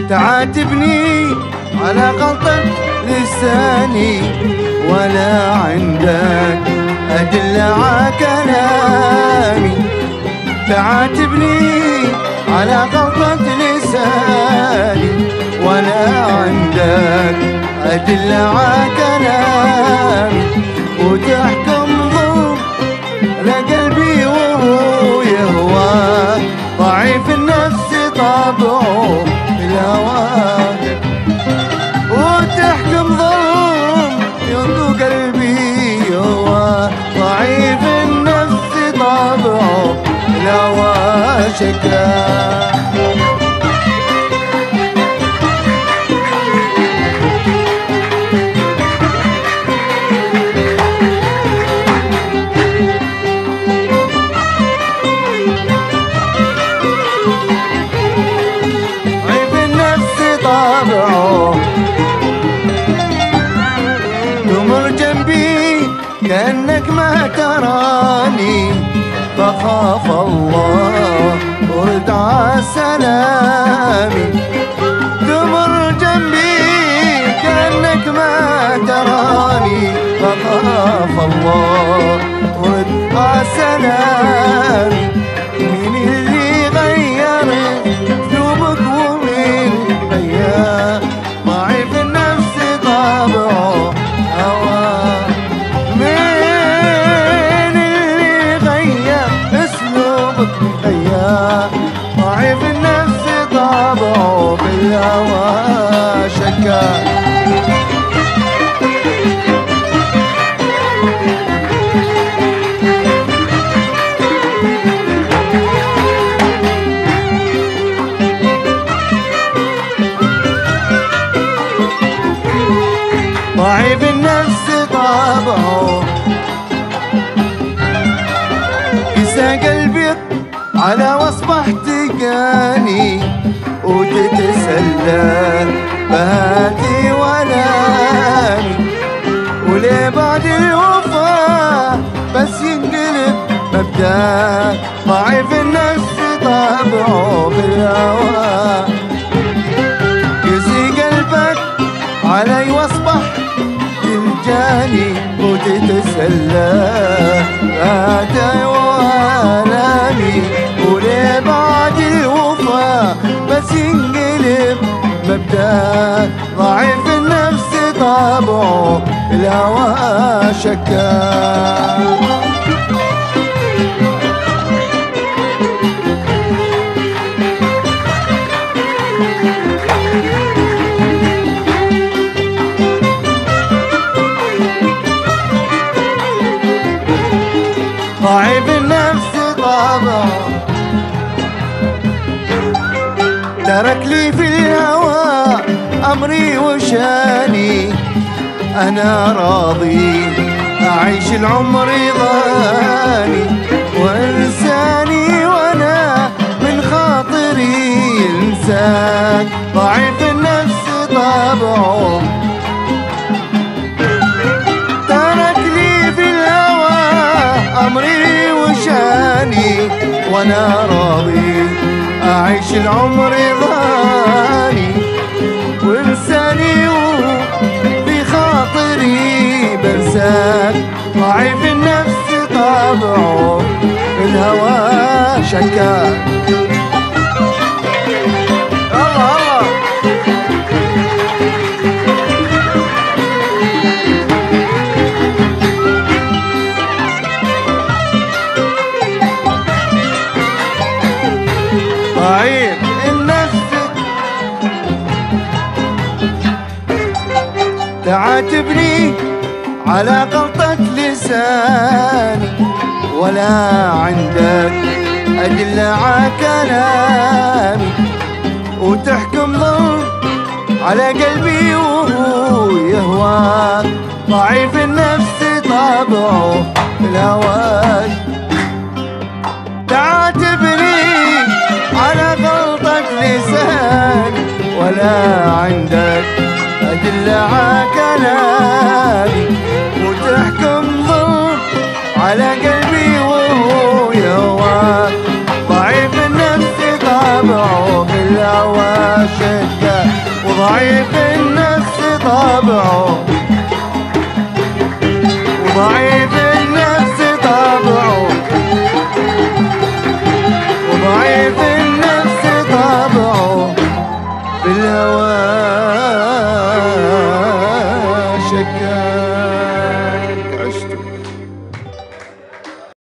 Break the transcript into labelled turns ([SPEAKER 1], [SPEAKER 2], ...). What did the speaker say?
[SPEAKER 1] تعاتبني على غلطة لساني ولا عندك أدلة على كلامي. تعاتبني على غلطة لساني ولا عندك أدلة على كلامي، وتحكم ظلم لقلبي وهو يهوى، ضعيف النفس طبعه الهوى، وتحكم ظلم يهدو قلبي هو، ضعيف النفس طبعه الهوى شكا. تمر جنبي كأنك ما تراني، فخاف الله ورد عالسلامي. تمر جنبي كأنك ما تراني، فخاف الله ورد عالسلامي. مين اللي غير اسلوبك ومين غير ضعيف النفس طبعه هوى؟ مين اللي غير اسلوبك غير ضعيف النفس طبعه بالهوى شكا. ضعيف النفس طبعه يسا قلبك على وصبح تقاني، وتتسلى بهاتي ولاني، وليه بعد الوفا بس ينقلب مبدأ. ضعيف النفس طبعه بالهوى يسي قلبك علي واصبح تلجاني، وتتسلى بهاتي ولاني، وليه بعد الوفا بس ينقلب مبدأ. ضعيف النفس طبعه الهوى شكا. ضعيف النفس طبعه ترك لي في الهوى أمري وشاني، أنا راضي أعيش العمر ضاني وإنساني، وأنا من خاطري إنسان. ضعيف النفس طبعه ترك لي في الهوى أمري وشاني، وأنا راضي أعيش العمر ضاني وإنساني، وفي خاطري بنساك. ضعيف النفس طبعه الهوى شكا. ضعيف النفس تعاتبني على غلطة لساني ولا عندك أدلة على كلامي، وتحكم ظلم على قلبي وهو يهواك. ضعيف النفس طبعه الهوى تعاتبني على غلطة لساني ولا عندك أدلة طاب